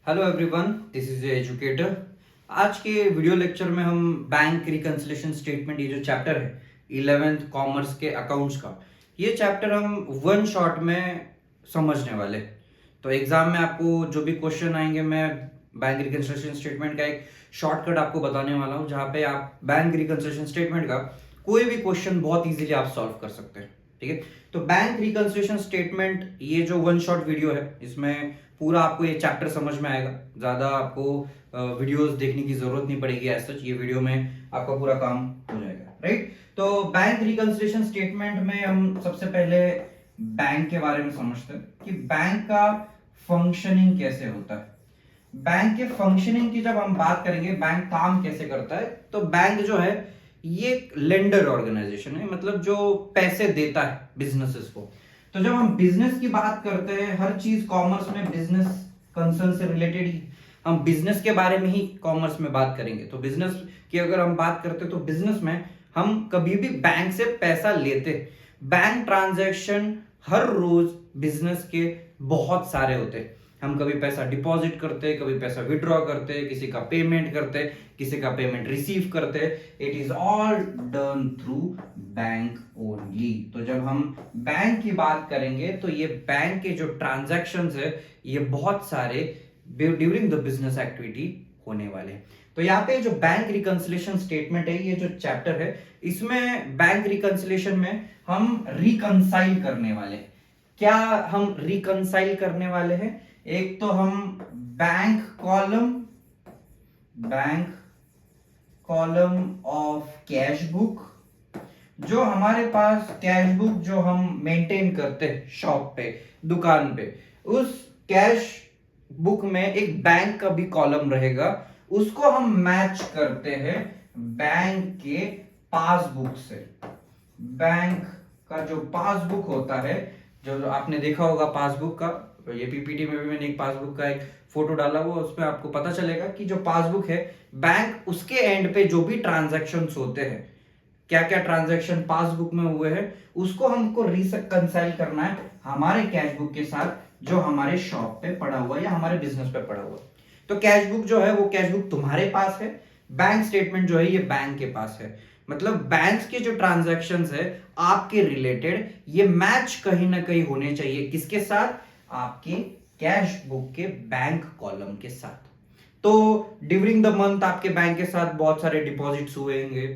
Hello everyone, this is educator. आज के video lecture में हम बैंक रिकंसिलिएशन स्टेटमेंट, ये जो चैप्टर है 11th कॉमर्स के अकाउंट्स का, ये चैप्टर हम वन शॉट में समझने वाले। तो एग्जाम में आपको जो भी क्वेश्चन आएंगे, मैं बैंक रिकंसिलिएशन स्टेटमेंट का एक शॉर्टकट आपको बताने वाला हूँ, जहाँ पे आप बैंक रिकंसिलिएशन स्टेटमेंट का कोई भी क्वेश्चन बहुत इजीली आप सॉल्व कर सकते हैं। ठीक है, तो बैंक रिकंसिलिएशन स्टेटमेंट, ये जो वन शॉट वीडियो है, इसमें पूरा आपको ये चैप्टर समझ में आएगा। ज्यादा आपको वीडियोस देखने की जरूरत नहीं पड़ेगी। एज सच ये वीडियो में आपका पूरा काम हो जाएगा, राइट। तो बैंक रिकंसिलिएशन स्टेटमेंट में हम सबसे पहले बैंक के बारे में समझते हैं कि बैंक का फंक्शनिंग कैसे होता है। बैंक के फंक्शनिंग की जब हम बात करेंगे, बैंक काम कैसे करता है, तो बैंक जो है ये एक लेंडर ऑर्गेनाइजेशन है, मतलब जो पैसे देता है बिजनेसेस को। तो जब हम बिजनेस की बात करते हैं, हर चीज कॉमर्स में बिजनेस कंसर्न से रिलेटेड ही, हम बिजनेस के बारे में ही कॉमर्स में बात करेंगे। तो बिजनेस की अगर हम बात करते हैं, तो बिजनेस में हम कभी भी बैंक से पैसा लेते, बैंक ट्रांजैक्शन हर रोज बिजनेस के बहुत सारे होते हैं। हम कभी पैसा डिपॉजिट करते, कभी पैसा विड्रॉ करते, किसी का पेमेंट करते, किसी का पेमेंट रिसीव करते। It is all done through bank only. तो जब हम बैंक की बात करेंगे, तो ये बैंक के जो ट्रांजैक्शंस है, ये बहुत सारे ड्यूरिंग द बिजनेस एक्टिविटी होने वाले। तो यहाँ पे जो बैंक रिकंसिलिएशन स्टेटमेंट है, ये जो चैप्टर है, इसमें बैंक रिकंसिलिएशन में हम रिकंसाइल करने वाले। क्या हम रिकंसाइल करने वाले हैं? एक तो हम bank column of cash book, जो हमारे पास कैश बुक जो हम मेंटेन करते हैं शॉप पे, दुकान पे, उस कैश बुक में एक बैंक का भी कॉलम रहेगा, उसको हम मैच करते हैं बैंक के पासबुक से। बैंक का जो पासबुक होता है, जो आपने देखा होगा पासबुक का, ये पीपीटी में भी मैंने एक पासबुक का एक फोटो डाला हुआ, उसमें आपको पता चलेगा कि जो पासबुक है, बैंक उसके एंड पे जो भी ट्रांजैक्शंस होते हैं, क्या क्या ट्रांजैक्शन पासबुक में हुए हैं, उसको हमको रिकंसाइल करना है हमारे कैश बुक के साथ, जो हमारे शॉप पे पड़ा हुआ है या हमारे बिजनेस पे पड़ा हुआ है। तो कैश बुक जो है, वो कैश बुक तुम्हारे पास है, बैंक स्टेटमेंट जो है ये बैंक के पास है। मतलब बैंक के जो ट्रांजैक्शंस है आपके रिलेटेड, ये मैच कहीं ना कहीं होने चाहिए, किसके साथ? आपके कैश बुक के बैंक कॉलम के साथ। तो ड्यूरिंग द मंथ आपके बैंक के साथ बहुत सारे डिपॉजिट्स हुए होंगे,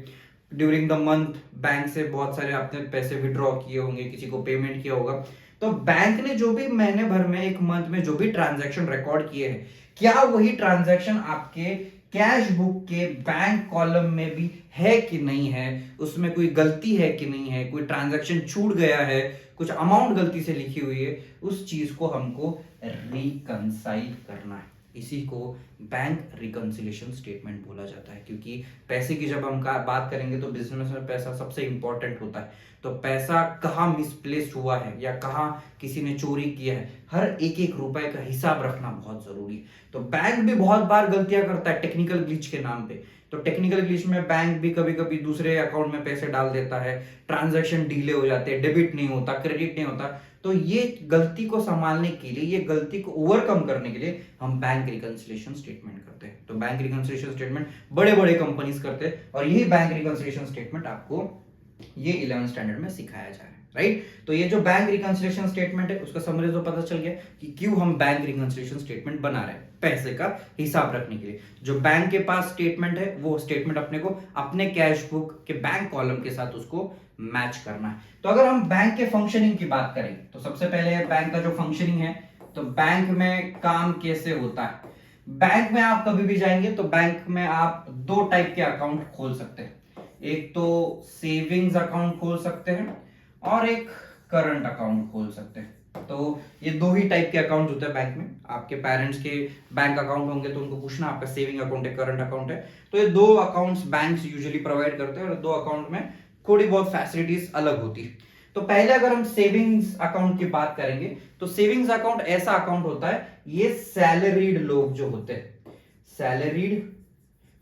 ड्यूरिंग द मंथ बैंक से बहुत सारे आपने पैसे विड्रॉ किए होंगे, किसी को पेमेंट किया होगा। तो बैंक ने जो भी महीने भर में, एक मंथ में जो भी ट्रांजैक्शन रिकॉर्ड किए हैं, क्या वही ट्रांजैक्शन आपके कैश बुक के बैंक कॉलम में भी है कि नहीं है, उसमें कोई गलती है कि नहीं है, कोई ट्रांजैक्शन छूट गया है, कुछ अमाउंट गलती से लिखी हुई है, उस चीज को हमको रिकंसाइल करना है। इसी को बैंक रिकंसिलिएशन स्टेटमेंट बोला जाता है। क्योंकि पैसे की जब हम बात करेंगे, तो बिजनेस में पैसा सबसे इंपॉर्टेंट होता है। तो पैसा कहाँ मिसप्लेस्ड हुआ है या कहाँ किसी ने चोरी किया है, हर एक एक रुपए का हिसाब रखना बहुत जरूरी है। तो बैंक भी बहुत बार गलतियां करता है टेक्निकल ग्लिच के नाम पे। तो टेक्निकल ग्लिच में बैंक भी कभी कभी दूसरे अकाउंट में पैसे डाल देता है, ट्रांजैक्शन डिले हो जाते हैं, डेबिट नहीं होता, क्रेडिट नहीं होता। तो ये गलती को संभालने के लिए, ये गलती को ओवरकम करने के लिए हम बैंक रिकंसिलिएशन स्टेटमेंट करते हैं। तो बैंक रिकंसिलिएशन स्टेटमेंट बड़े बड़े कंपनीज करते हैं, और यही बैंक रिकंसिलिएशन स्टेटमेंट आपको ये 11th स्टैंडर्ड में सिखाया जा रहा है, राइट। तो ये जो बैंक रिकंसिलिएशन स्टेटमेंट है, उसका समरी तो पता चल गया कि क्यों हम बैंक रिकंसिलिएशन स्टेटमेंट बना रहे हैं, पैसे का हिसाब रखने के लिए। जो बैंक के पास स्टेटमेंट है, वो स्टेटमेंट अपने को अपने कैश बुक के बैंक कॉलम के साथ उसको मैच करना है। तो अगर हम बैंक के फंक्शनिंग की बात करें, तो सबसे पहले बैंक का जो फंक्शनिंग है, तो बैंक में काम कैसे होता है। बैंक में आप कभी भी जाएंगे, तो बैंक में आप दो टाइप के अकाउंट खोल सकते हैं। एक तो सेविंग्स अकाउंट खोल सकते हैं, और एक करंट अकाउंट खोल सकते हैं। तो ये दो ही टाइप के अकाउंट होते हैं बैंक में। आपके पेरेंट्स के बैंक अकाउंट होंगे, तो उनको पूछना आपका सेविंग अकाउंट है, करंट अकाउंट है। तो ये दो अकाउंट्स बैंक्स यूजुअली प्रोवाइड करते हैं, और दो अकाउंट में थोड़ी बहुत फैसिलिटीज अलग होती है। तो पहले अगर हम सेविंग्स अकाउंट की बात करेंगे, तो सेविंग्स अकाउंट ऐसा अकाउंट होता है, ये सैलरीड लोग जो होते हैं, सैलरीड,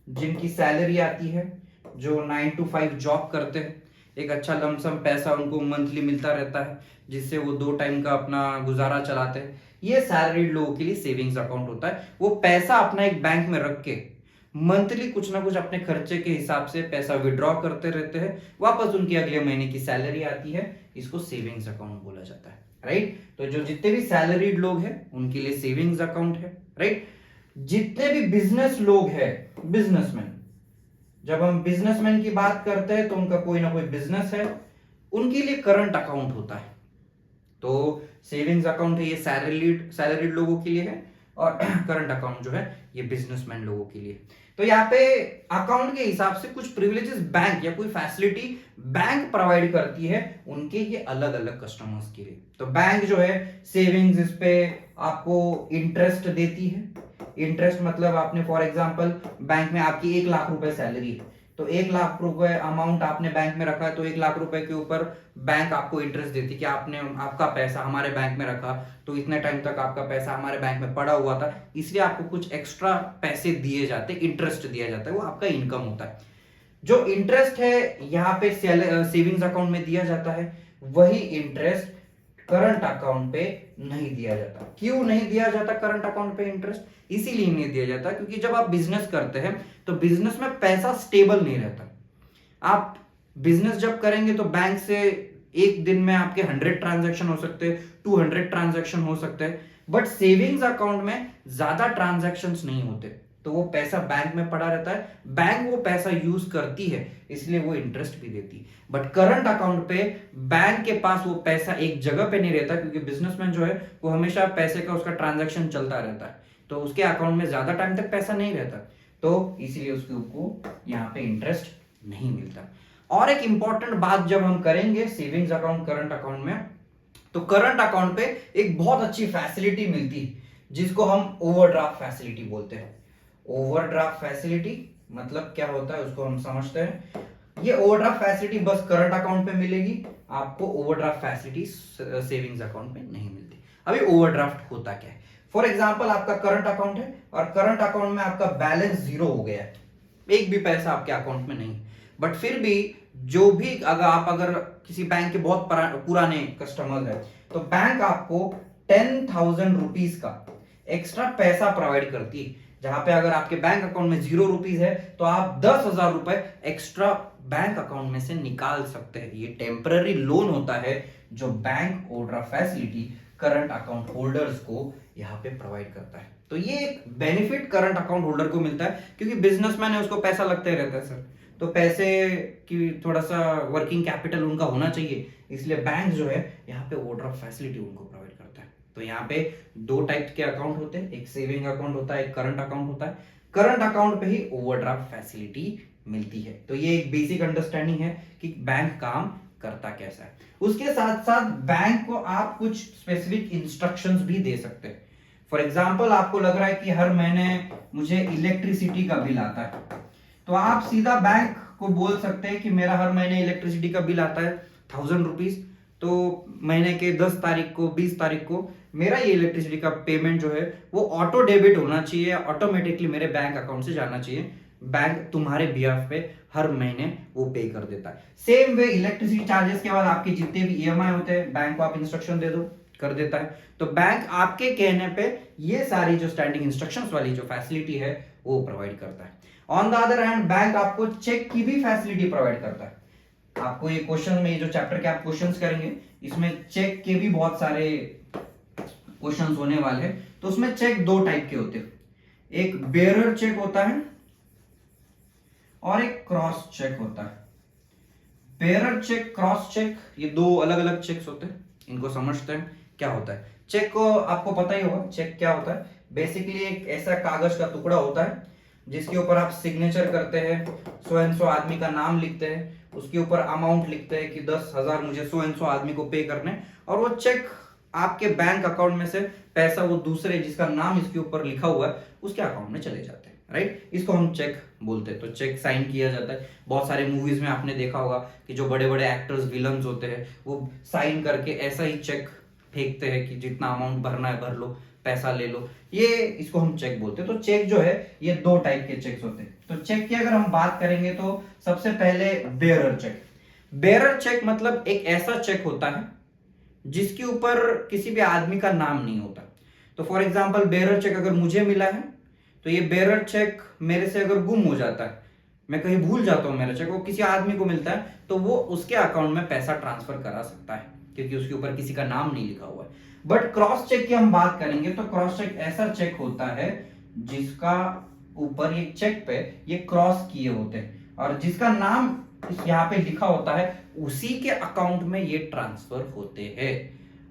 जिनकी सैलरी आती है, जो 9 to 5 जॉब करते हैं, एक अच्छा लमसम पैसा उनको मंथली मिलता रहता है, जिससे वो दो टाइम का अपना गुजारा चलाते हैं। ये सैलरीड लोगों के लिए सेविंग्स अकाउंट होता है। वो पैसा अपना एक बैंक में रख के मंथली कुछ ना कुछ अपने खर्चे के हिसाब से पैसा विड्रॉ करते रहते हैं, वापस उनकी अगले महीने की सैलरी आती है, इसको सेविंग्स अकाउंट बोला जाता है, राइट। तो जो जितने भी सैलरीड लोग हैं उनके लिए सेविंग्स अकाउंट है, राइट। जितने भी बिजनेस लोग हैं, बिजनेसमैन, जब हम बिजनेसमैन की बात करते हैं तो उनका कोई ना कोई बिजनेस है, उनके लिए करंट अकाउंट होता है। तो सेविंग्स अकाउंट है ये सैलरीड लोगों के लिए है, और करंट अकाउंट जो है ये बिजनेसमैन लोगों के लिए। तो यहाँ पे अकाउंट के हिसाब से कुछ प्रिविलेजेस बैंक या कोई फैसिलिटी बैंक प्रोवाइड करती है उनके ये अलग अलग कस्टमर्स के लिए। तो बैंक जो है सेविंग्स, इस पे आपको इंटरेस्ट देती है। इंटरेस्ट मतलब आपने फॉर एग्जांपल बैंक में आपकी 1 लाख रुपए सैलरी है, तो 1 लाख रुपए अमाउंट आपने बैंक में रखा है, तो 1 लाख रुपए के ऊपर बैंक आपको इंटरेस्ट देती है कि आपने आपका पैसा हमारे बैंक में रखा, तो इतने टाइम तक आपका पैसा हमारे बैंक में पड़ा हुआ था, इसलिए आपको कुछ एक्स्ट्रा पैसे दिए जाते हैं, इंटरेस्ट दिया जाता है, वो आपका इनकम होता है। जो इंटरेस्ट है यहाँ पे सेविंग्स अकाउंट में दिया जाता है, वही इंटरेस्ट करंट अकाउंट पे नहीं दिया जाता। क्यों नहीं दिया जाता करंट अकाउंट पे इंटरेस्ट? इसीलिए नहीं दिया जाता क्योंकि जब आप बिजनेस करते हैं तो बिजनेस में पैसा स्टेबल नहीं रहता। आप बिजनेस जब करेंगे तो बैंक से एक दिन में आपके 100 ट्रांजैक्शन हो सकते हैं, 200 ट्रांजैक्शन हो सकते हैं, बट सेविंग्स अकाउंट में ज्यादा ट्रांजैक्शंस नहीं होते, तो वो पैसा बैंक में पड़ा रहता है, बैंक वो पैसा यूज करती है, इसलिए वो इंटरेस्ट भी देती है। बट करंट अकाउंट पे बैंक के पास वो पैसा एक जगह पे नहीं रहता, क्योंकि बिजनेसमैन जो है वो हमेशा पैसे का उसका ट्रांजैक्शन चलता रहता है, तो उसके अकाउंट में ज्यादा टाइम तक पैसा नहीं रहता, तो इसीलिए उसको यहाँ पे इंटरेस्ट नहीं मिलता। और एक इंपॉर्टेंट बात जब हम करेंगे सेविंग्स अकाउंट करंट अकाउंट में, तो करंट अकाउंट पे एक बहुत अच्छी फैसिलिटी मिलती है जिसको हम ओवरड्राफ्ट फैसिलिटी बोलते हैं। ओवरड्राफ्ट फैसिलिटी मतलब क्या होता है उसको हम समझते हैं। ये ओवरड्राफ्ट फैसिलिटी बस करंट अकाउंट पे मिलेगी, आपको ओवरड्राफ्ट फैसिलिटी सेविंग्स अकाउंट में नहीं मिलती। अभी ओवरड्राफ्ट होता क्या है? फॉर एग्जांपल आपका करंट अकाउंट है और करंट अकाउंट में आपका बैलेंस 0 हो गया है, एक भी पैसा आपके अकाउंट में नहीं, बट फिर भी जो भी अगर किसी बैंक के बहुत पुराने कस्टमर है तो बैंक आपको 10,000 रुपीज का एक्स्ट्रा पैसा प्रोवाइड करती है। जहां पे अगर आपके बैंक अकाउंट में 0 रुपीज है तो आप 10,000 रुपए एक्स्ट्रा बैंक अकाउंट में से निकाल सकते हैं। ये टेम्पररी लोन होता है जो bank overdraft facility current account holders को यहाँ पे प्रोवाइड करता है। तो ये एक बेनिफिट करंट अकाउंट होल्डर को मिलता है, क्योंकि बिजनेसमैन है उसको पैसा लगता ही रहता है सर, तो पैसे की थोड़ा सा वर्किंग कैपिटल उनका होना चाहिए, इसलिए बैंक जो है यहाँ पे ओवरड्राफ्ट फैसिलिटी उनको प्रोवाइड करता है। तो यहाँ पे 2 टाइप के अकाउंट होते हैं, एक सेविंग अकाउंट होता है, एक करंट अकाउंट होता है। करंट अकाउंट पे ही ओवरड्राफ्ट फैसिलिटी मिलती है। तो ये एक बेसिक अंडरस्टैंडिंग है कि बैंक काम करता कैसा है। उसके साथ साथ बैंक को आप कुछ स्पेसिफिक इंस्ट्रक्शंस भी दे सकते हैं। फॉर एग्जांपल आपको लग रहा है कि हर महीने मुझे इलेक्ट्रिसिटी का बिल आता है, तो आप सीधा बैंक को बोल सकते हैं कि मेरा हर महीने इलेक्ट्रिसिटी का बिल आता है 1,000 रुपीज, तो महीने के 10 तारीख को 20 तारीख को मेरा ये इलेक्ट्रिसिटी का पेमेंट जो है वो ऑटो डेबिट होना चाहिए, ऑटोमेटिकली मेरे बैंक अकाउंट से जाना चाहिए, बैंक तुम्हारे बिहाफ पे हर महीने वो पे कर देता है। सेम वे इलेक्ट्रिसिटी चार्जेस के बाद आपके जितने भी ईएमआई होते हैं बैंक को आप इंस्ट्रक्शन दे दो, कर देता है। तो बैंक आपके कहने पे ये सारी जो स्टैंडिंग इंस्ट्रक्शंस वाली जो फैसिलिटी है वो प्रोवाइड करता है। On the other hand bank आपको चेक की भी फैसिलिटी प्रोवाइड करता है। आपको ये क्वेश्चन में जो चैप्टर के आप क्वेश्चंस करेंगे इसमें चेक के भी बहुत सारे क्वेश्चंस होने वाले हैं। तो उसमें चेक 2 टाइप के होते हैं, एक बेयरर चेक होता है और एक क्रॉस चेक होता है। बेयरर चेक, क्रॉस चेक, ये 2 अलग अलग चेक्स होते हैं। इनको समझते हैं क्या होता है। चेक को आपको पता ही होगा, चेक क्या होता है। बेसिकली एक ऐसा कागज का टुकड़ा होता है जिसके ऊपर आप सिग्नेचर करते हैं, सो एंड सो आदमी का नाम लिखते हैं, उसके ऊपर अमाउंट लिखते हैं कि 10,000 मुझे सो एंड सो आदमी को पे करने, और वो चेक आपके बैंक अकाउंट में से पैसा वो दूसरे जिसका नाम इसके ऊपर लिखा हुआ है उसके अकाउंट में चले जाते हैं, राइट। इसको हम चेक बोलते हैं। तो चेक साइन किया जाता है। बहुत सारे मूवीज में आपने देखा होगा कि जो बड़े बड़े एक्टर्स विलन्स होते हैं वो साइन करके ऐसा ही चेक फेंकते हैं कि जितना अमाउंट भरना है भर लो, पैसा ले लो, ये इसको हम चेक बोलते हैं। तो चेक जो है ये 2 टाइप के चेक्स होते हैं। तो चेक की अगर हम बात करेंगे तो सबसे पहले बेयरर चेक। बेयरर चेक मतलब एक ऐसा चेक होता है जिसके ऊपर किसी भी आदमी का नाम नहीं होता। तो फॉर एग्जाम्पल बेरर चेक अगर मुझे मिला है तो ये बेरर चेक मेरे से अगर गुम हो जाता है, मैं कहीं भूल जाता हूं मेरा चेक, वो किसी आदमी को मिलता है, तो वो उसके अकाउंट में पैसा ट्रांसफर करा सकता है क्योंकि उसके ऊपर किसी का नाम नहीं लिखा हुआ है। बट क्रॉस चेक की हम बात करेंगे तो क्रॉस चेक ऐसा चेक होता है जिसका ऊपर ये चेक पे ये क्रॉस किए होते हैं और जिसका नाम यहाँ पे लिखा होता है उसी के अकाउंट में ये ट्रांसफर होते हैं।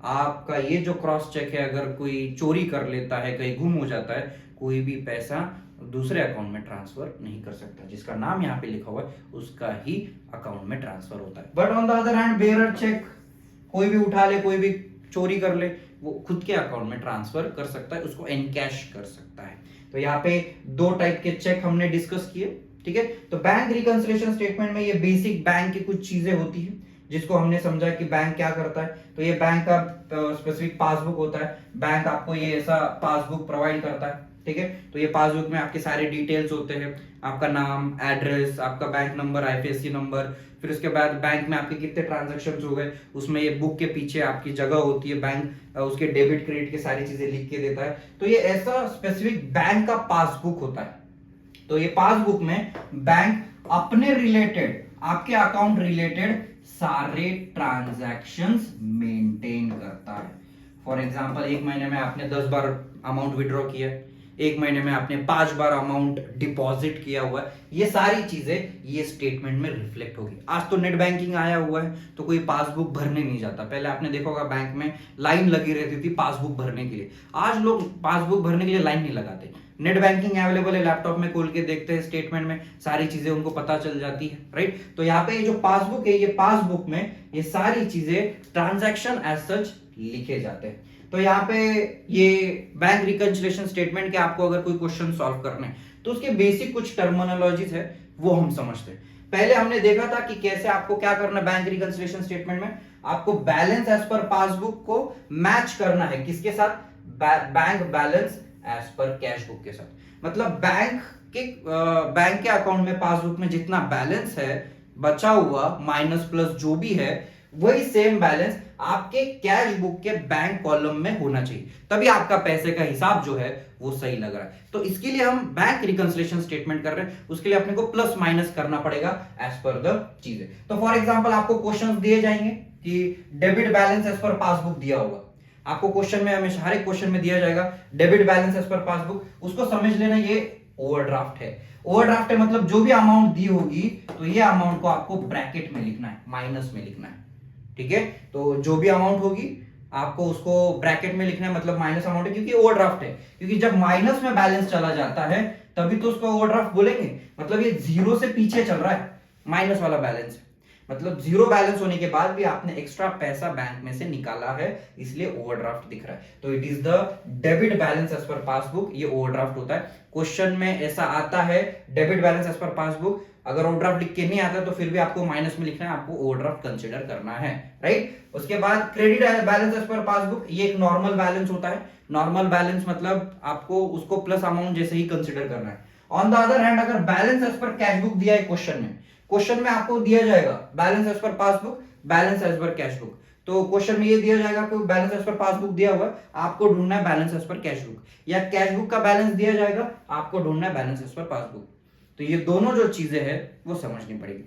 आपका ये जो क्रॉस चेक है अगर कोई चोरी कर लेता है, कहीं गुम हो जाता है, कोई भी पैसा दूसरे अकाउंट में ट्रांसफर नहीं कर सकता, जिसका नाम यहाँ पे लिखा हुआ है उसका ही अकाउंट में ट्रांसफर होता है। But on the other hand bearer check कोई भी उठा ले, कोई भी चोरी कर ले, वो खुद के अकाउंट में ट्रांसफर कर सकता है, उसको एनकैश कर सकता है। तो यहाँ पे दो टाइप के चेक हमने डिस्कस किए, ठीक है। तो बैंक रिकंसिलिएशन स्टेटमेंट में ये बेसिक बैंक की कुछ चीजें होती है जिसको हमने समझा कि बैंक क्या करता है। तो ये बैंक का स्पेसिफिक पासबुक होता है, बैंक आपको ये ऐसा पासबुक प्रोवाइड करता है, ठीक है। तो ये पासबुक में आपके सारे डिटेल्स होते हैं, आपका नाम, एड्रेस, आपका बैंक नंबर, आईएफएससी नंबर, फिर उसके बाद बैंक में आपके कितने ट्रांजैक्शंस हो गए, उसमें ये बुक के पीछे आपकी जगह होती है, बैंक उसके डेबिट क्रेडिट की सारी चीजें लिख के देता है। तो ये ऐसा स्पेसिफिक बैंक का पासबुक होता है। तो ये पासबुक में बैंक अपने रिलेटेड, आपके अकाउंट रिलेटेड सारे ट्रांजैक्शंस मेंटेन करता है। फॉर एग्जांपल एक महीने में आपने 10 बार अमाउंट विड्रॉ किया, एक महीने में आपने 5 बार अमाउंट डिपॉजिट किया हुआ है, ये सारी चीजें ये स्टेटमेंट में रिफ्लेक्ट होगी। आज तो नेट बैंकिंग आया हुआ है तो कोई पासबुक भरने नहीं जाता। पहले आपने देखा होगा बैंक में लाइन लगी रहती थी पासबुक भरने के लिए, आज लोग पासबुक भरने के लिए लाइन नहीं लगाते, नेट बैंकिंग अवेलेबल है, लैपटॉप में खोल के देखते हैं, स्टेटमेंट में सारी चीजें उनको पता चल जाती है, राइट। तो यहाँ पे ये जो पासबुक है, ये पासबुक में ये सारी चीजें ट्रांजैक्शन एज सच लिखे जाते हैं। तो यहाँ पे ये बैंक रिकंसिलिएशन स्टेटमेंट के आपको अगर कोई क्वेश्चन सॉल्व करने तो उसके बेसिक कुछ टर्मिनोलॉजीज है वो हम समझते हैं। पहले हमने देखा था कि कैसे आपको क्या करना है बैंक रिकंसिलिएशन स्टेटमेंट में, आपको बैलेंस एज पर पासबुक को मैच करना है किसके साथ, bank balance as per cash book के साथ। मतलब बैंक के अकाउंट में पासबुक में जितना बैलेंस है बचा हुआ माइनस प्लस जो भी है वही सेम बैलेंस आपके कैश बुक के बैंक कॉलम में होना चाहिए, तभी आपका पैसे का हिसाब जो है वो सही लग रहा है। तो इसके लिए हम बैंक रिकंसिलिएशन स्टेटमेंट कर रहे हैं, उसके लिए अपने को प्लस माइनस करना पड़ेगा एज पर द चीजें। तो फॉर एग्जांपल आपको क्वेश्चंस दिए जाएंगे कि debit balance as per passbook दिया होगा, आपको क्वेश्चन में हमेशा हर एक क्वेश्चन में दिया जाएगा debit balance as per passbook, उसको समझ लेना ये ओवरड्राफ्ट है। ओवरड्राफ्ट है मतलब जो भी अमाउंट दी होगी तो ये अमाउंट को आपको ब्रैकेट में लिखना है, माइनस में लिखना है, ठीक है। तो जो भी अमाउंट होगी आपको उसको ब्रैकेट में लिखना है, मतलब माइनस अमाउंट है क्योंकि ओवरड्राफ्ट है, क्योंकि जब माइनस में बैलेंस चला जाता है तभी तो उसको ओवरड्राफ्ट बोलेंगे। मतलब ये जीरो से पीछे चल रहा है, माइनस वाला बैलेंस, मतलब जीरो बैलेंस होने के बाद भी आपने एक्स्ट्रा पैसा बैंक में से निकाला है, इसलिए ओवरड्राफ्ट दिख रहा है। तो it is the debit balance as per passbook, ये ओवरड्राफ्ट होता है। क्वेश्चन में ऐसा आता है debit balance as per passbook, अगर ओवरड्राफ्ट लिख के नहीं आता तो फिर भी आपको माइनस में लिखना है, आपको ओवरड्राफ्ट कंसीडर करना है, राइट। उसके बाद credit balance as per passbook, ये एक नॉर्मल बैलेंस होता है। नॉर्मल बैलेंस मतलब आपको उसको प्लस अमाउंट जैसे ही कंसीडर करना है। ऑन द अदर हैंड अगर balance as per cash book दिया है क्वेश्चन में आपको दिया जाएगा balance as per passbook, balance as per cash book. तो क्वेश्चन में ये दिया जाएगा कि बैलेंस एज पर पासबुक दिया हुआ है, आपको ढूंढना है balance as per cash book, या कैश बुक का बैलेंस दिया जाएगा, आपको ढूंढना है बैलेंस एज पर पासबुक। तो ये दोनों जो चीजें हैं वो समझनी पड़ेगी।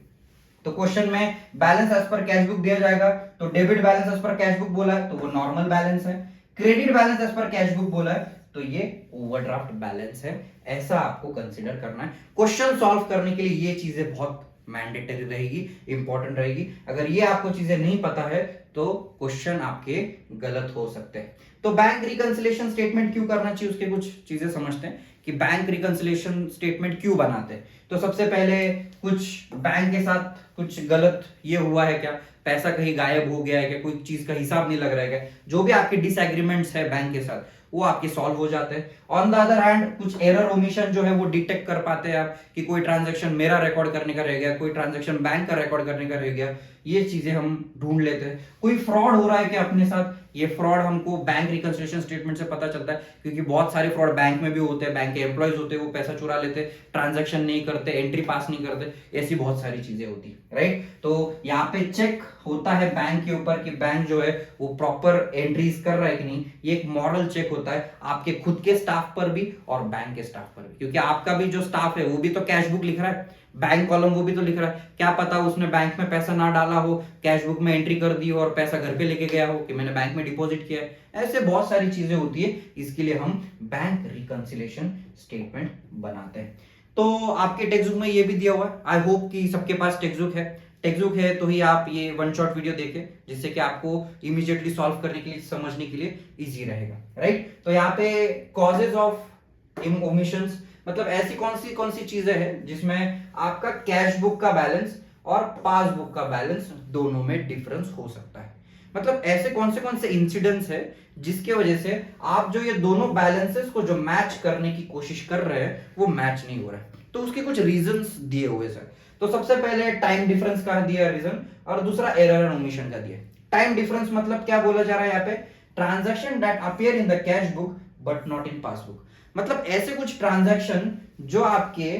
तो क्वेश्चन में balance as per cash book दिया जाएगा, तो debit balance as per cash book बोला है तो वो नॉर्मल बैलेंस है, credit balance as per cash book बोला है तो ये ओवरड्राफ्ट बैलेंस है। ऐसा आपको कंसीडर करना है। क्वेश्चन सॉल्व करने के लिए ये चीजें बहुत मैंडेटरी रहेगी, इंपॉर्टेंट रहेगी। अगर ये आपको चीजें नहीं पता है तो क्वेश्चन आपके गलत हो सकते हैं। तो बैंक रिकंसिलिएशन स्टेटमेंट क्यों करना चाहिए उसके कुछ चीजें समझते हैं कि बैंक रिकंसिलिएशन स्टेटमेंट क्यों बनाते हैं। तो सबसे पहले कुछ बैंक के साथ कुछ गलत ये हुआ है क्या, पैसा कहीं गायब हो गया है क्या, कोई चीज का हिसाब नहीं लग रहा है क्या, जो भी आपके डिसएग्रीमेंट्स है बैंक के साथ वो आपके सॉल्व हो जाते हैं। ऑन द अदर हैंड कुछ एरर ओमिशन जो है वो डिटेक्ट कर पाते हैं आप कि कोई ट्रांजैक्शन मेरा रिकॉर्ड करने का रह गया, कोई ट्रांजैक्शन बैंक का रिकॉर्ड करने का रह गया, ये चीजें हम ढूंढ लेते हैं। कोई फ्रॉड हो रहा है कि अपने साथ, ये फ्रॉड हमको बैंक रिकंसिलिएशन स्टेटमेंट से पता चलता है, क्योंकि बहुत सारे फ्रॉड बैंक में भी होते हैं, बैंक के एम्प्लॉयज होते हैं, वो पैसा चुरा लेते, ट्रांजैक्शन नहीं करते, एंट्री पास नहीं करते, ऐसी बहुत सारी चीजें होती है, राइट। तो यहाँ पे चेक होता है बैंक के ऊपर कि बैंक जो है वो प्रॉपर एंट्रीज कर रहा है कि नहीं। ये एक मॉडल चेक होता है आपके खुद के स्टाफ पर भी और बैंक के स्टाफ पर भी, क्योंकि आपका भी जो स्टाफ है वो भी तो कैश बुक लिख रहा है, बैंक कॉलम वो भी तो लिख रहा है। क्या पता उसने बैंक में पैसा ना डाला हो, कैश बुक में एंट्री कर दी हो और पैसा घर पे लेके गया हो कि मैंने बैंक में डिपॉजिट किया है। ऐसे बहुत सारी चीजें होती है, इसके लिए हम बैंक रिकंसिलिएशन स्टेटमेंट बनाते हैं। तो आपके टेक्स्ट बुक में ये भी दिया हुआ है, आई होप कि सबके पास टेक्स्ट बुक है। टेक्स्ट बुक है तो ही आप ये वन शॉट वीडियो देखें, जिससे कि आपको इमीडिएटली सॉल्व करने के लिए, समझने के लिए इजी रहेगा, राइट। तो यहाँ पे कॉजेज ऑफ ओमिशंस, मतलब ऐसी कौन सी चीजें हैं जिसमें आपका कैश बुक का बैलेंस और पासबुक का बैलेंस दोनों में डिफरेंस हो सकता है। मतलब ऐसे कौन से इंसिडेंट्स है जिसके वजह से आप जो ये दोनों बैलेंसेस को जो मैच करने की कोशिश कर रहे हैं वो मैच नहीं हो रहा है। तो उसके कुछ रीजंस दिए हुए सर। तो सबसे पहले टाइम डिफरेंस का दिया रीजन, और दूसरा एरर एंड ओमिशन का दिया। टाइम डिफरेंस मतलब क्या बोला जा रहा है यहाँ पे, transaction that appear in the cash book but not in passbook. मतलब ऐसे कुछ ट्रांजैक्शन जो आपके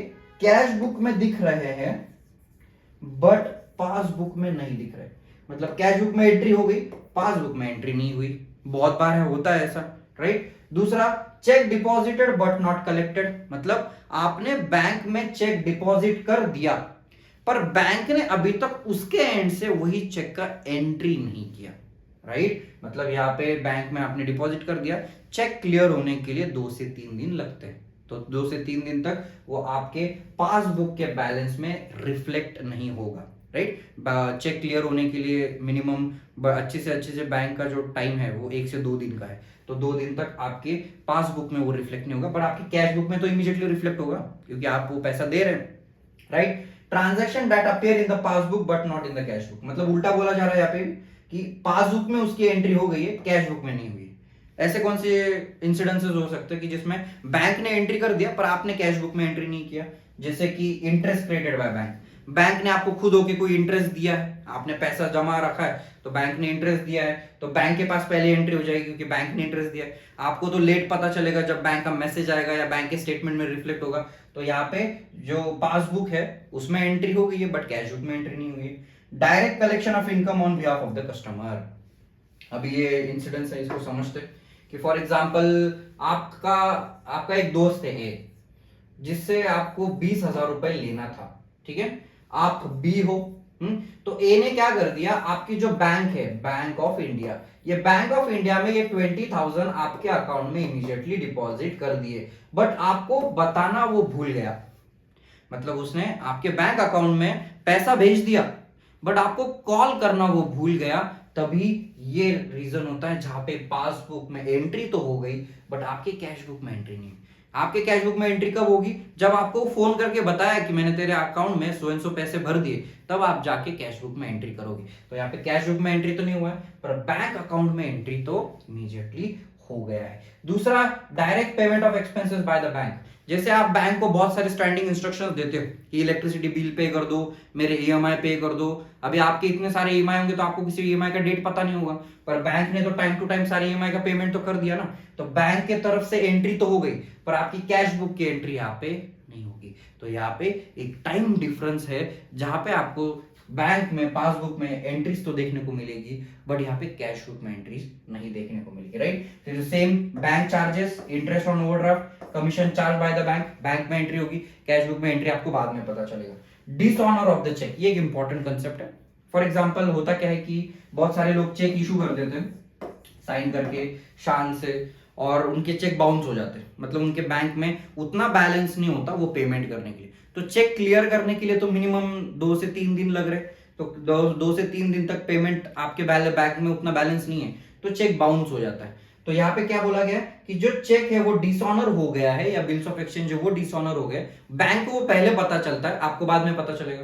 कैश बुक में दिख रहे हैं बट पासबुक में नहीं दिख रहे। मतलब कैश बुक में एंट्री हो गई, पासबुक में एंट्री नहीं हुई, बहुत बार है, होता है ऐसा, राइट। दूसरा, check deposited but not collected, मतलब आपने बैंक में चेक डिपॉजिट कर दिया पर बैंक ने अभी तक उसके एंड से वही चेक का एंट्री नहीं किया, राइट। मतलब यहाँ पे बैंक में आपने डिपॉजिट कर दिया, चेक क्लियर होने के लिए 2 से 3 दिन लगते हैं, तो 2 से 3 दिन तक वो आपके पासबुक के बैलेंस में रिफ्लेक्ट नहीं होगा, राइट। चेक क्लियर होने के लिए मिनिमम अच्छे से बैंक का जो टाइम है वो 1 से 2 दिन का है, तो 2 दिन तक आपके पासबुक में वो रिफ्लेक्ट नहीं होगा, पर आपके कैश बुक में तो इमीडिएटली रिफ्लेक्ट होगा क्योंकि आप वो पैसा दे रहे हैं, right. Transaction that appear in the passbook but not in the cash book, मतलब उल्टा बोला जा रहा है यहाँ पे कि पासबुक में उसकी एंट्री हो गई है, कैश बुक में नहीं हुई। ऐसे कौन से इंसिडेंसेस हो सकते हैं कि जिसमें बैंक ने एंट्री कर दिया पर आपने कैश बुक में एंट्री नहीं किया, जैसे कि interest credited by bank. Bank ने आपको खुद होके कोई इंटरेस्ट दिया है, आपने पैसा जमा रखा है तो बैंक ने इंटरेस्ट दिया है, तो बैंक के पास पहले एंट्री हो जाएगी क्योंकि बैंक ने इंटरेस्ट दिया है। आपको तो लेट पता चलेगा जब बैंक का मैसेज आएगा या बैंक के स्टेटमेंट में रिफ्लेक्ट होगा। तो यहाँ पे जो पासबुक है उसमें एंट्री हो गई है बट कैश बुक में एंट्री नहीं हुई। Direct collection of income on behalf of the customer, अभी ये इंसिडेंस है, इसको समझते कि फॉर एग्जाम्पल आपका एक दोस्त है ए, जिससे आपको 20,000 रुपए लेना था, ठीक है। आप बी हो, तो ए ने क्या कर दिया, आपकी जो बैंक है बैंक ऑफ इंडिया, ये बैंक ऑफ इंडिया में ये 20,000 आपके अकाउंट में इमीडिएटली डिपॉजिट कर दिए, बट आपको बताना वो भूल गया। मतलब उसने आपके बैंक अकाउंट में पैसा भेज दिया बट आपको कॉल करना वो भूल गया, तभी ये रीजन होता है जहां पे पासबुक में एंट्री तो हो गई बट आपके कैश बुक में एंट्री नहीं। आपके कैश बुक में एंट्री कब होगी, जब आपको फोन करके बताया कि मैंने तेरे अकाउंट में सो एंड सो पैसे भर दिए, तब आप जाके कैश बुक में एंट्री करोगे। तो यहाँ पे कैश बुक में एंट्री तो नहीं हुआ है पर बैंक अकाउंट में एंट्री तो इमीडिएटली हो गया है। दूसरा, direct payment of expenses bye the bank. जैसे आप बैंक को बहुत सारे स्टैंडिंग इंस्ट्रक्शंस देते हो कि इलेक्ट्रिसिटी बिल पे कर दो, मेरे ईएमआई पे कर दो। अभी आपके इतने सारे ईएमआई होंगे तो आपको किसी ईएमआई का डेट पता नहीं होगा, पर बैंक ने तो टाइम टू टाइम सारे ईएमआई का पेमेंट तो कर दिया ना, तो बैंक के तरफ से एंट्री तो हो गई पर आपकी कैश बुक की एंट्री यहाँ पे नहीं होगी। तो यहाँ पे एक टाइम डिफरेंस है जहां पे आपको बैंक में पासबुक में एंट्रीज तो देखने को मिलेगी बट यहाँ पे कैश बुक में एंट्रीज नहीं देखने को मिलेगी, राइट। फिर same bank charges, interest on overdraft, commission charge by the bank में एंट्री होगी, कैश बुक में एंट्री आपको बाद में पता चलेगा। डिसऑनर ऑफ द चेक, ये एक इंपॉर्टेंट कंसेप्ट है। फॉर एग्जांपल होता क्या है कि बहुत सारे लोग चेक इशू कर देते हैं साइन करके शान से, और उनके चेक बाउंस हो जाते हैं, मतलब उनके बैंक में उतना बैलेंस नहीं होता वो पेमेंट करने के लिए। तो चेक क्लियर करने के लिए तो मिनिमम 2 से 3 दिन लग रहे, तो 2 से 3 दिन तक पेमेंट आपके बैंक में उतना बैलेंस नहीं है तो चेक बाउंस हो जाता है। तो यहाँ पे क्या बोला गया कि जो चेक है वो डिसऑनर हो गया है या बिल्स ऑफ एक्सचेंज वो डिसऑनर हो गया, बैंक को वो पहले पता चलता है, आपको बाद में पता चलेगा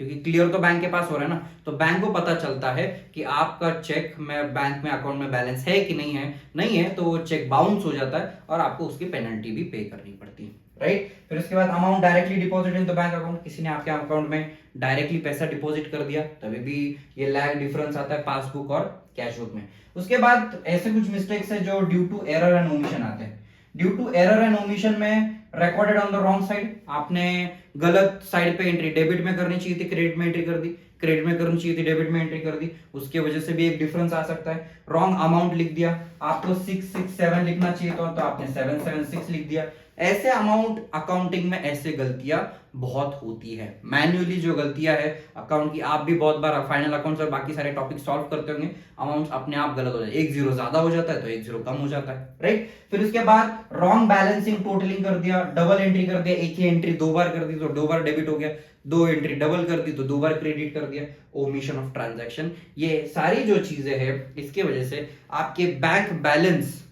क्योंकि क्लियर तो बैंक के पास हो रहा है ना। तो बैंक को पता चलता है कि आपका चेक में बैंक में अकाउंट में बैलेंस है कि नहीं है, नहीं है तो वो चेक बाउंस हो जाता है और आपको उसकी पेनल्टी भी पे करनी पड़ती है, राइट। फिर उसके बाद amount directly deposit in the bank account, किसी ने आपके अकाउंट में डायरेक्टली पैसा डिपॉजिट कर दिया, तभी भी ये लैग डिफरेंस आता है पासबुक और कैश बुक में। उसके बाद ऐसे कुछ मिस्टेक्स है जो due to error and omission आते हैं। Due to error and omission में recorded on the wrong side, आपने गलत साइड पे एंट्री डेबिट में करनी चाहिए थी, क्रेडिट में एंट्री कर दी, क्रेडिट में करनी चाहिए थी, डेबिट में एंट्री कर दी, उसके वजह से भी एक डिफरेंस आ सकता है। रॉन्ग अमाउंट लिख दिया, आपको 667 लिखना चाहिए तो आपने 776 लिख दिया। ऐसे अमाउंट अकाउंटिंग में ऐसे गलतियां बहुत होती है, मैन्युअली जो गलतियां है अकाउंट की, आप भी बहुत बार फाइनल अकाउंट्स और बाकी सारे टॉपिक सॉल्व करते होंगे, अमाउंट अपने आप गलत हो जाए, एक जीरो ज्यादा हो जाता है तो एक जीरो कम हो जाता है, राइट। फिर उसके बाद रॉन्ग बैलेंसिंग टोटलिंग कर दिया, डबल एंट्री कर दिया, एक ही एंट्री दो बार कर दी तो दो बार डेबिट हो गया, दो एंट्री डबल कर दी तो दो बार क्रेडिट कर दिया, ओमिशन ऑफ ट्रांजैक्शन। ये सारी जो चीजें हैं इसके वजह से आपके बैंक बैलेंस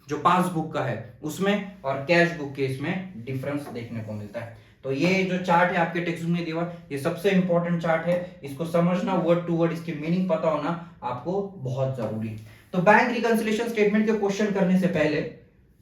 जो पासबुक का है उसमें और कैश बुक के इसमें डिफरेंस देखने को मिलता है। तो ये जो चार्ट है आपके टेक्स्ट बुक में दिया, ये सबसे इंपॉर्टेंट चार्ट है, इसको समझना वर्ड टू वर्ड, इसकी मीनिंग पता होना आपको बहुत जरूरी है। तो बैंक रिकंसिलिएशन स्टेटमेंट के क्वेश्चन करने से पहले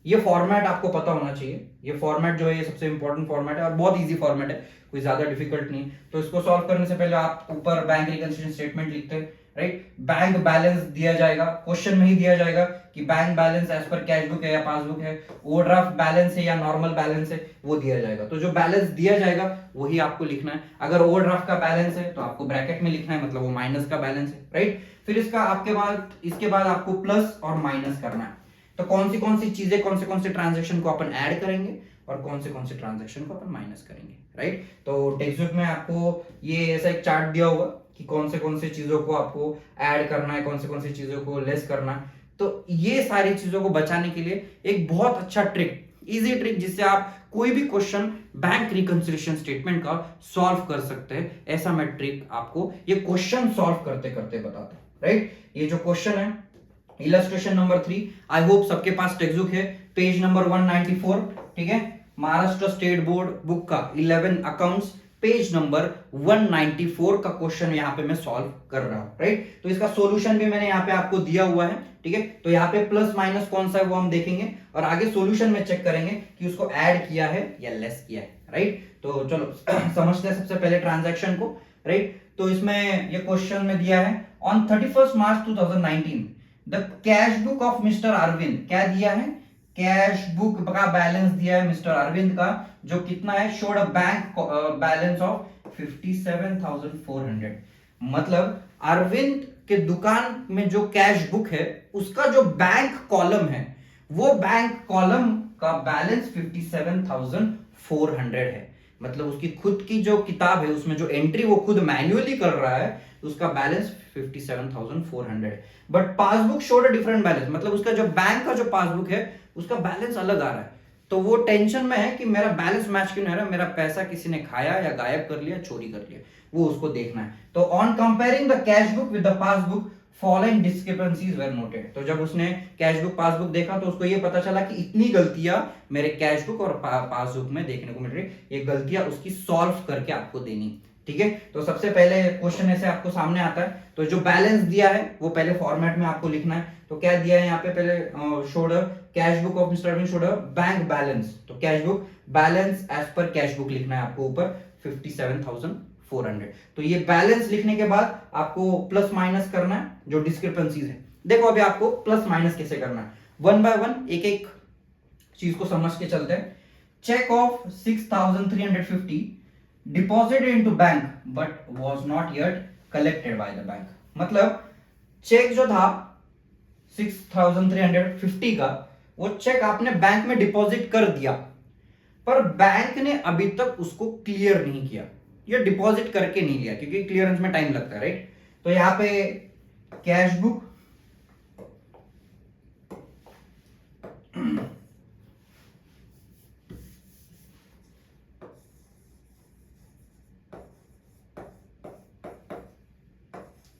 ये फॉर्मेट आपको पता होना चाहिए। ये फॉर्मेट जो है ये सबसे इंपॉर्टेंट फॉर्मेट है और बहुत इजी फॉर्मेट है, कोई ज्यादा डिफिकल्ट नहीं। तो इसको सॉल्व करने से पहले आप ऊपर बैंक रिकंसिलिएशन स्टेटमेंट लिखते हैं, राइट। बैंक बैलेंस दिया जाएगा, क्वेश्चन में ही दिया जाएगा कि bank balance as per cash book है या पासबुक है, ओवरड्राफ्ट बैलेंस है या नॉर्मल बैलेंस है, वो दिया जाएगा। तो जो बैलेंस दिया जाएगा वही आपको लिखना है। अगर ओवरड्राफ्ट का बैलेंस है तो आपको ब्रैकेट में लिखना है, मतलब वो माइनस का बैलेंस है, राइट। फिर इसके बाद आपको प्लस और माइनस करना है। तो कौन सी चीजें, कौन से ट्रांजेक्शन को अपन ऐड करेंगे और कौन से ट्रांजेक्शन को अपन माइनस करेंगे, राइट। तो टेक्स्ट बुक में आपको ये ऐसा एक चार्ट दिया होगा कि कौन से चीजों को आपको ऐड करना है, कौन से चीजों को लेस करना है। तो ये सारी चीजों को बचाने के लिए एक बहुत अच्छा ट्रिक, इजी ट्रिक, जिससे आप कोई भी क्वेश्चन बैंक रिकंसिलिएशन स्टेटमेंट का सॉल्व कर सकते हैं, ऐसा मैं ट्रिक आपको ये क्वेश्चन सॉल्व करते करते बताता हूं, राइट। ये जो क्वेश्चन है इलस्ट्रेशन नंबर 3, आई होप सबके पास टेक्स्ट बुक है, पेज नंबर 194, ठीक है। महाराष्ट्र स्टेट बोर्ड बुक का 11 अकाउंट्स, पेज नंबर 194 का क्वेश्चन यहाँ पे मैं सॉल्व कर रहा हूं, राइट। तो इसका सॉल्यूशन भी मैंने यहाँ पे आपको दिया हुआ है, ठीक है। तो यहाँ पे प्लस माइनस कौन सा है वो हम देखेंगे और आगे सॉल्यूशन में चेक करेंगे कि उसको ऐड किया है या लेस किया है, राइट। तो चलो समझते हैं सबसे पहले ट्रांजैक्शन को, राइट। तो इसमें ये क्वेश्चन में दिया है, on 31 March 2019 the cash book of mister Arvind, क्या दिया है, कैश बुक का बैलेंस दिया है मिस्टर अरविंद का, जो कितना है, showed a bank balance of 57,400। मतलब अरविंद के दुकान में जो कैश बुक है उसका जो बैंक कॉलम है वो बैंक कॉलम का बैलेंस 57,400 है। मतलब उसकी खुद की जो किताब है उसमें जो एंट्री वो खुद मैन्युअली कर रहा है उसका बैलेंस 57,400 है। But passbook showed a different balance, मतलब उसका जो बैंक का जो पासबुक है उसका बैलेंस अलग आ रहा है। तो वो टेंशन में है कि मेरा बैलेंस मैच क्यों नहीं हो रहा, मेरा पैसा किसी ने खाया या गायब कर लिया, चोरी कर लिया, वो उसको देखना है। तो on comparing the cash book with the passbook following discrepancies were noted. तो जब उसने कैश बुक पासबुक देखा तो उसको ये पता चला कि इतनी गलतियां मेरे कैश बुक और पासबुक में देखने को मिल रही, ये गलतियां उसकी सॉल्व करके आपको देनी, ठीक है। तो सबसे पहले क्वेश्चन ऐसे आपको सामने आता है, तो जो बैलेंस दिया है वो पहले फॉर्मेट में आपको लिखना है। तो क्या दिया है यहाँ पे, पहले showed cash book of mister Arvind showed bank balance, तो cash book balance as per cash book लिखना है आपको ऊपर 57,400। तो ये बैलेंस लिखने के बाद आपको प्लस माइनस करना है जो डिस्क्रिपेंसीज है। देखो अभी आपको प्लस माइनस कैसे करना है, वन बाय वन एक एक चीज को समझ के चलते हैं। Cheque of 6,350 deposited into bank but was not yet collected by the bank. मतलब चेक जो था 6,350 का, वो चेक आपने बैंक में डिपॉजिट कर दिया पर बैंक ने अभी तक उसको क्लियर नहीं किया, ये डिपॉजिट करके नहीं लिया क्योंकि क्लियरेंस में टाइम लगता है, राइट। तो यहां पे कैश बुक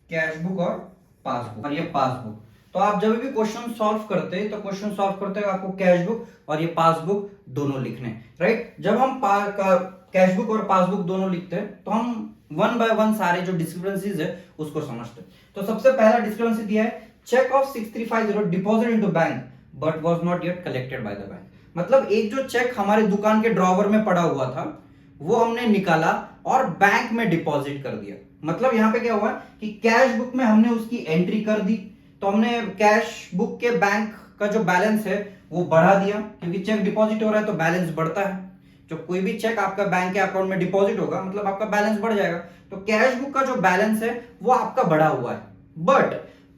कैश बुक और पासबुक, और ये पासबुक। तो आप जब भी क्वेश्चन सॉल्व करते हैं तो क्वेश्चन सॉल्व करते हैं आपको कैश बुक और ये पासबुक दोनों लिखने, राइट। जब हम कैश बुक और पासबुक दोनों लिखते हैं तो हम वन बाय वन सारे जो डिस्क्रिपेंसीज है उसको समझते हैं। तो सबसे पहला डिस्क्रिपेंसी दिया है, cheque of 6,350 deposit into bank but was not yet collected by the bank. मतलब एक जो चेक हमारे दुकान के ड्रॉवर में पड़ा हुआ था वो हमने निकाला और बैंक में डिपॉजिट कर दिया। मतलब यहां पे क्या हुआ कि कैश बुक में हमने उसकी एंट्री कर दी, तो हमने कैश बुक के बैंक का जो बैलेंस है वो बढ़ा दिया, क्योंकि चेक डिपॉजिट हो रहा है तो बैलेंस बढ़ता है। जो कोई भी चेक आपका बैंक के अकाउंट में डिपॉजिट होगा मतलब आपका बैलेंस बढ़ जाएगा। तो कैश बुक का जो बैलेंस है वो आपका बढ़ा हुआ है, बट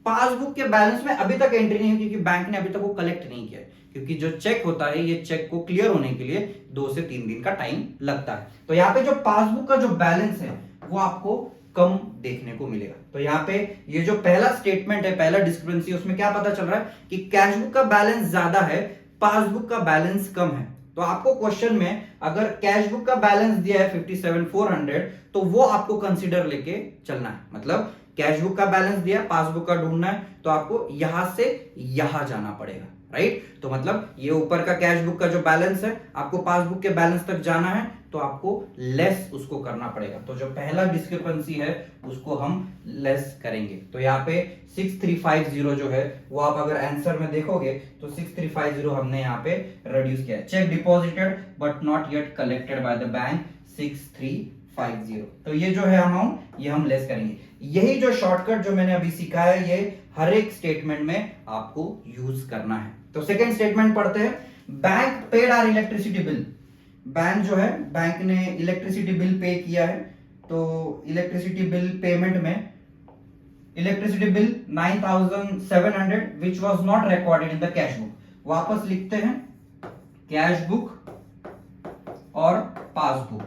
पासबुक के बैलेंस में अभी तक एंट्री नहीं हुई, क्योंकि बैंक ने अभी तक वो कलेक्ट नहीं किया, क्योंकि जो चेक होता है ये चेक को क्लियर होने के लिए 2 से 3 दिन का टाइम लगता है। तो यहाँ पे जो पासबुक का जो बैलेंस है वो आपको कम देखने को मिलेगा। तो यहाँ पे ये जो पहला स्टेटमेंट है, पहला डिस्क्रिपेंसी, उसमें क्या पता चल रहा है कि कैश बुक का बैलेंस ज्यादा है, पासबुक का बैलेंस कम है। तो आपको क्वेश्चन में अगर कैश बुक का बैलेंस दिया है 57,400 तो वो आपको कंसीडर लेके चलना है। मतलब कैश बुक का बैलेंस दिया, पासबुक का ढूंढना है, तो आपको यहां से यहां जाना पड़ेगा, राइट। तो मतलब ये ऊपर का कैश बुक का जो बैलेंस है, आपको पासबुक के बैलेंस तक जाना है तो आपको लेस उसको करना पड़ेगा। तो जो पहला डिस्क्रिपेंसी है उसको हम लेस करेंगे। तो यहाँ पे 6350 जो है वो आप अगर आंसर में देखोगे तो 6350 हमने यहाँ पे रिड्यूस किया। Check deposited but not yet collected by the bank 6350। तो ये जो है अमाउंट ये हम लेस करेंगे। यही जो शॉर्टकट जो मैंने अभी सीखा है ये हर एक स्टेटमेंट में आपको यूज करना है। तो सेकंड स्टेटमेंट पढ़ते हैं। Bank paid our electricity bill. Bank जो है, बैंक ने इलेक्ट्रिसिटी बिल पे किया है, तो इलेक्ट्रिसिटी बिल पेमेंट में electricity bill 9,700 which was not recorded in the cash book. वापस लिखते हैं कैश बुक और पासबुक,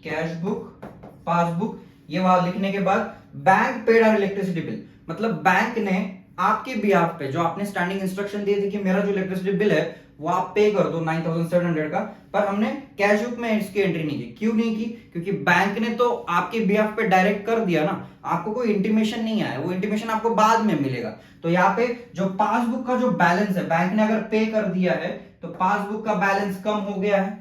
कैश बुक पासबुक, ये वहां लिखने के बाद bank paid our electricity bill, मतलब बैंक ने आपके बिहाफ पे जो आपने स्टैंडिंग इंस्ट्रक्शन दिए थे कि मेरा जो इलेक्ट्रिसिटी बिल है वो आप पे कर दो 9,700 का, पर हमने कैश बुक में इसकी एंट्री नहीं की। क्यों नहीं की? क्योंकि बैंक ने तो आपके बिहाफ पे डायरेक्ट कर दिया ना, आपको कोई इंटीमेशन नहीं आया, वो इंटीमेशन आपको बाद में मिलेगा। तो यहाँ पे जो पासबुक का जो बैलेंस है, बैंक ने अगर पे कर दिया है तो पासबुक का बैलेंस कम हो गया है,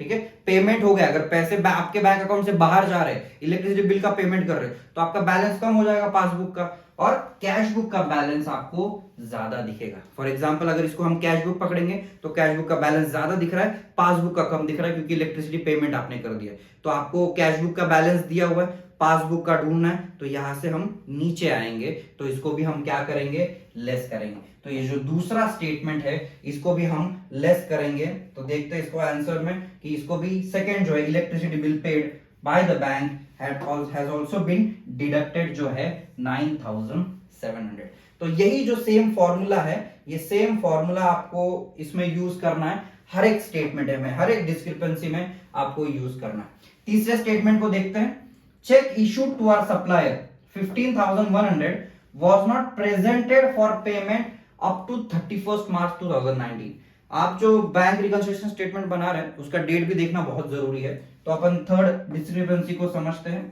ठीक है, पेमेंट हो गया। अगर पैसे आपके बैंक अकाउंट से बाहर जा रहे हैं, इलेक्ट्रिसिटी बिल का पेमेंट कर रहे हैं, तो आपका बैलेंस कम हो जाएगा पासबुक का, और कैश बुक का बैलेंस आपको ज्यादा दिखेगा। फॉर एग्जांपल अगर इसको हम कैश बुक पकड़ेंगे तो कैश बुक का बैलेंस ज्यादा दिख रहा है, पासबुक का कम दिख रहा है, क्योंकि इलेक्ट्रिसिटी पेमेंट आपने कर दिया। तो आपको कैश बुक का बैलेंस दिया हुआ है, पासबुक का ढूंढना है, तो यहां से हम नीचे आएंगे, तो इसको भी हम क्या करेंगे, लेस करेंगे। तो ये जो दूसरा स्टेटमेंट है इसको भी हम लेस करेंगे। तो देखते हैं इसको आंसर में कि इसको भी सेकंड जो है electricity bill paid by the bank has also been deducted जो है 9,700। तो यही जो सेम फॉर्मूला है, ये सेम फॉर्मूला आपको इसमें यूज करना है, हर एक स्टेटमेंट में, हर एक डिस्क्रिपेंसी में आपको यूज करना है। तीसरे स्टेटमेंट को देखते हैं। Cheque issued to our supplier 15,100 was not presented for payment up to 31st March 2019। आप जो बैंक रिकंसिलिएशन स्टेटमेंट बना रहे हैं उसका डेट भी देखना बहुत जरूरी है। तो अपन थर्ड डिस्क्रिपेंसी को समझते हैं,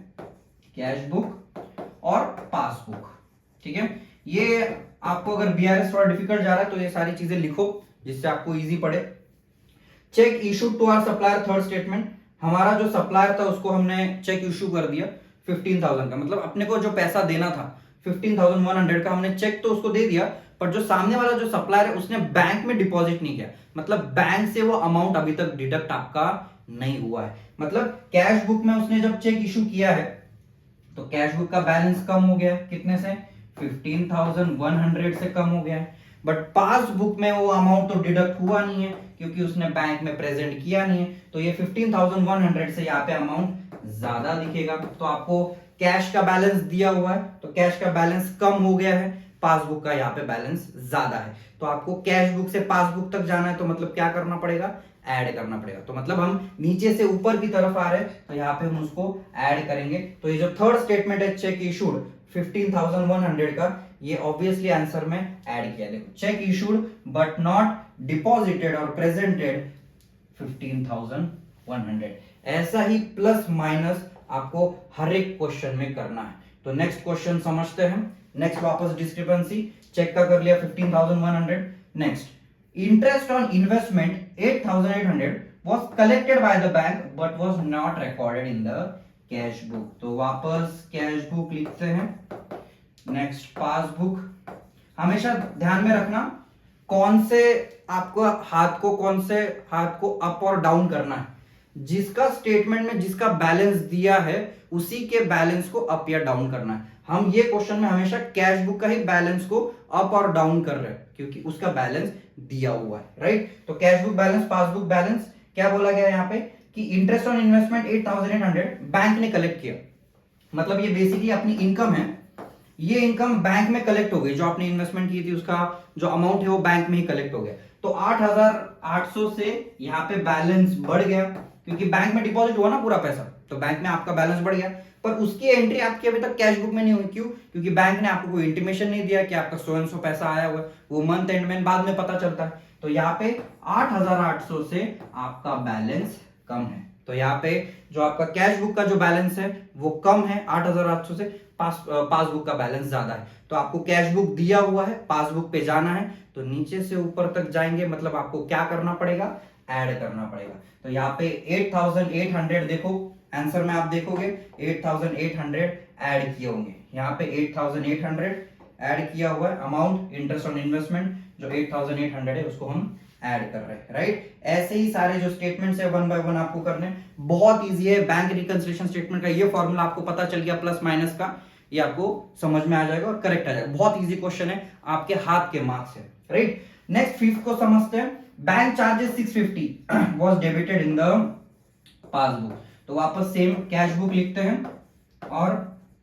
कैश बुक और पासबुक, ठीक है। ये आपको अगर बीआरएस थोड़ा डिफिकल्ट जा रहा है तो ये सारी चीजें लिखो जिससे आपको इजी पड़े। Cheque issued to our supplier, third statement, हमारा जो सप्लायर था उसको हमने चेक इशू कर दिया 15,000 का, मतलब अपने को जो पैसा देना था 15,100 का, हमने चेक तो उसको दे दिया, पर जो सामने वाला जो सप्लायर है उसने बैंक में डिपॉजिट नहीं किया, मतलब बैंक से वो अमाउंट अभी तक डिडक्ट आपका नहीं हुआ है। मतलब कैश बुक में उसने जब चेक इशू किया है तो कैश बुक का बैलेंस कम हो गया, कितने से, 15,100 से कम हो गया है, बट पासबुक में वो अमाउंट तो डिडक्ट हुआ नहीं है क्योंकि उसने बैंक में प्रेजेंट किया नहीं है। तो ये 15,100 से यहाँ पे अमाउंट ज्यादा दिखेगा। तो आपको कैश का बैलेंस दिया हुआ है तो कैश का बैलेंस कम हो गया है, पासबुक का यहाँ पे बैलेंस ज्यादा है। तो आपको कैश बुक से पासबुक तक जाना है तो मतलब क्या करना पड़ेगा, ऐड करना पड़ेगा। तो मतलब हम नीचे से ऊपर की तरफ आ रहे हैं तो यहाँ पे हम उसको ऐड करेंगे। तो ये जो थर्ड स्टेटमेंट है चेक इशूड 15,100 का, ये ऑब्वियसली आंसर में ऐड किया। देखो, check issued but not deposited और प्रेजेंटेड 15,100। ऐसा ही प्लस माइनस आपको हर एक क्वेश्चन में करना है। तो नेक्स्ट क्वेश्चन समझते हैं। नेक्स्ट वापस डिस्क्रिपेंसी चेक का कर लिया 15,100। Next, interest on investment 8,800 was collected by the bank but was not recorded in the cash book। तो वापस कैश बुक लिखते हैं। नेक्स्ट, पासबुक, हमेशा ध्यान में रखना कौन से आपको हाथ को कौन से हाथ को अप और डाउन करना है। जिसका स्टेटमेंट में जिसका बैलेंस दिया है उसी के बैलेंस को अप या डाउन करना है। हम ये क्वेश्चन में हमेशा कैश बुक का ही बैलेंस को अप और डाउन कर रहे हैं क्योंकि उसका बैलेंस दिया हुआ है, राइट। तो cash book balance, passbook balance, क्या बोला गया यहाँ पे कि इंटरेस्ट ऑन इन्वेस्टमेंट 8800 बैंक ने कलेक्ट किया। मतलब ये बेसिकली अपनी इनकम है, ये इनकम बैंक में कलेक्ट हो गई। जो आपने इन्वेस्टमेंट की थी उसका जो अमाउंट है वो बैंक में ही कलेक्ट हो गया। तो 8800 से यहाँ पे बैलेंस बढ़ गया क्योंकि बैंक में डिपॉजिट हुआ ना पूरा पैसा, तो बैंक में आपका बैलेंस बढ़ गया। पर उसकी एंट्री आपकी अभी तक कैश बुक में नहीं हुई। क्यों? क्योंकि बैंक ने आपको कोई इंटीमेशन नहीं दिया कि आपका सो एंड सो पैसा आया हुआ है, वो मंथ एंड में बाद में पता चलता है। तो यहाँ पे 8800 से आपका बैलेंस कम है। तो यहाँ पे जो आपका कैश बुक का जो बैलेंस है वो कम है 8800 से, पासबुक का बैलेंस ज्यादा है। तो आपको कैश बुक दिया हुआ है, पासबुक पे जाना है तो नीचे से ऊपर तक जाएंगे, मतलब आपको क्या करना पड़ेगा, ऐड करना पड़ेगा। तो यहाँ पे 8800 देखो आंसर में आप देखोगे 8800 ऐड किए होंगे। यहाँ पे 8800 ऐड किया हुआ है। अमाउंट इंटरेस्ट ऑन इन्वेस्टमेंट जो 8800 है उसको हम ऐड कर रहे हैं, राइट। ऐसे ही सारे जो स्टेटमेंट्स है वन बाय वन आपको करने, बहुत इजी है। बैंक रिकंसिलिएशन स्टेटमेंट का ये फॉर्मूला आपको पता चल गया, प्लस माइनस का, ये आपको समझ में आ जाएगा और करेक्ट आ जाएगा। बहुत इजी क्वेश्चन है, आपके हाथ के मार्क्स है, राइट। नेक्स्ट फिफ्थ को समझते हैं। Bank charges 650 was debited in the passbook. तो वापस सेम कैश बुक लिखते हैं और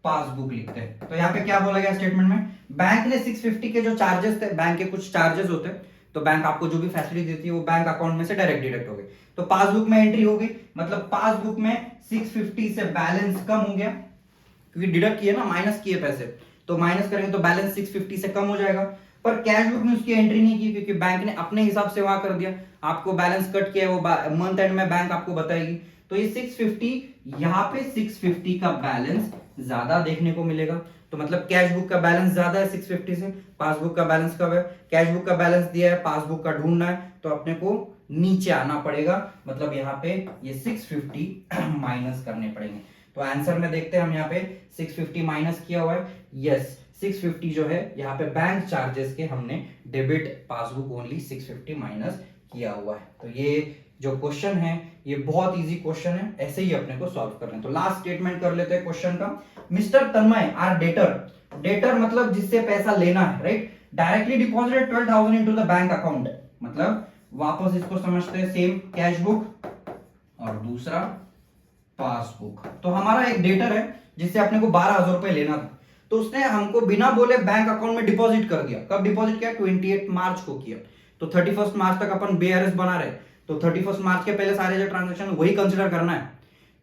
पासबुक लिखते हैं। तो यहाँ पे क्या बोला गया स्टेटमेंट में, बैंक ने 650 के जो चार्जेस थे, बैंक के कुछ चार्जेस होते हैं, तो बैंक आपको जो भी फैसिलिटी देती है वो बैंक अकाउंट में से डायरेक्ट डिडक्ट हो गई। तो पासबुक में एंट्री हो गई, मतलब पासबुक में 650 से बैलेंस कम हो गया क्योंकि डिडक्ट किए ना, माइनस किए पैसे, तो माइनस करेंगे तो बैलेंस 650 से कम हो जाएगा। पर कैश बुक में उसकी एंट्री नहीं की क्योंकि बैंक ने अपने हिसाब से वहां कर दिया, आपको बैलेंस कट किया, वो मंथ एंड में बैंक आपको बताएगी। तो ये 650, यहाँ पे 650 का बैलेंस ज्यादा देखने को मिलेगा। तो मतलब कैश बुक का बैलेंस ज्यादा है 650 से, पासबुक का बैलेंस कम है। कैश बुक का बैलेंस दिया है, पासबुक का ढूंढना है, तो अपने को नीचे आना पड़ेगा। मतलब यहाँ पे ये 650 माइनस करने पड़ेंगे। तो आंसर में देखते हैं हम, यहाँ पे 650 माइनस किया हुआ है। यस, 650 जो है यहाँ पे बैंक चार्जेस के हमने डेबिट, पासबुक ओनली 650 माइनस किया हुआ है। तो ये जो क्वेश्चन है ये बहुत इजी क्वेश्चन है, ऐसे ही अपने को सॉल्व करना है। तो लास्ट स्टेटमेंट कर लेते हैं क्वेश्चन का। Mister Tanmay are debtor, debtor मतलब जिससे पैसा लेना है, right, directly deposited 12,000 into the bank account. मतलब वापस इसको समझते हैं, सेम कैश बुक और दूसरा पासबुक। तो हमारा एक डेटर है जिससे अपने को 12,000 रुपए लेना था, तो उसने हमको बिना बोले बैंक अकाउंट में डिपॉजिट कर दिया। कब डिपॉजिट किया? 28 मार्च को किया। तो 31 मार्च तक अपन BRS बना रहे, तो 31 मार्च के पहले सारे जो ट्रांजेक्शन वही कंसिडर करना है।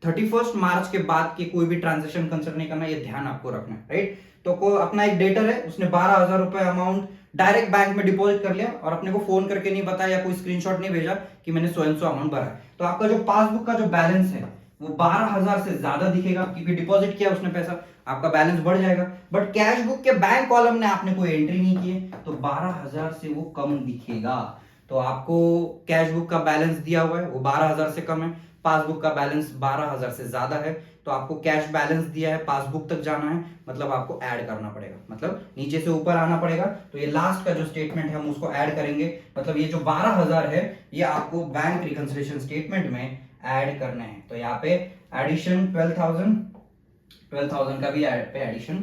31 मार्च के बाद के कोई भी ट्रांजेक्शन कंसिडर नहीं करना, ये ध्यान आपको रखना है, राइट। तो को अपना एक डेटर है, उसने 12,000 रुपए अमाउंट डायरेक्ट बैंक में डिपॉजिट कर लिया और अपने को फोन करके नहीं बताया या कोई स्क्रीनशॉट नहीं भेजा कि मैंने सो एंड सो अमाउंट भरा है। तो आपका जो पासबुक का जो बैलेंस है वो 12,000 से ज्यादा दिखेगा क्योंकि डिपॉजिट किया उसने पैसा, आपका बैलेंस बढ़ जाएगा। बट कैश बुक के बैंक कॉलम ने आपने कोई एंट्री नहीं की है तो 12,000 से वो कम दिखेगा। तो आपको कैश बुक का बैलेंस दिया हुआ है वो 12,000 से कम है, पासबुक का बैलेंस 12,000 से ज्यादा है। तो आपको कैश बैलेंस दिया है, पासबुक तक जाना है, मतलब आपको ऐड करना पड़ेगा, मतलब नीचे से ऊपर आना पड़ेगा। तो ये लास्ट का जो स्टेटमेंट है हम उसको ऐड करेंगे, मतलब ये जो 12,000 है ये आपको बैंक रिकंसिलिएशन स्टेटमेंट में ऐड करना है। तो यहाँ पे एडिशन 12,000 का भी पे एडिशन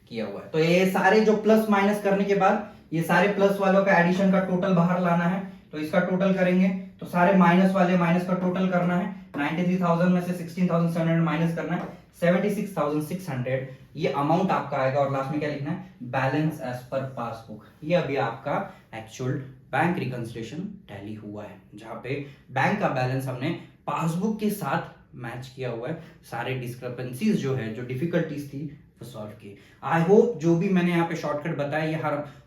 किया हुआ है। तो ये सारे जो प्लस माइनस करने के बाद ये सारे प्लस वालों का एडिशन का टोटल बाहर लाना है। तो इसका टोटल करेंगे तो सारे माइनस वाले माइनस का टोटल करना है। 93,000 में से 16,700 माइनस करना है, 76,600 ये अमाउंट आपका आएगा। और लास्ट में क्या लिखना है? Balance as per passbook. ये अभी आपका एक्चुअल बैंक रिकंसिलिएशन टैली हुआ है, जहां पे बैंक का बैलेंस हमने पासबुक के साथ मैच किया हुआ है। सारे डिस्क्रिपेंसीज जो है, जो डिफिकल्टीज थी वो सॉल्व की। आई होप जो भी मैंने यहाँ पे शॉर्टकट बताया ये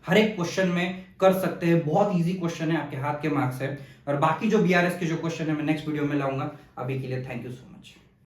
हर एक क्वेश्चन में कर सकते हैं। बहुत इजी क्वेश्चन है, आपके हाथ के मार्क्स है। और बाकी जो BRS के जो क्वेश्चन है मैं नेक्स्ट वीडियो में लाऊंगा। अभी के लिए थैंक यू सो मच।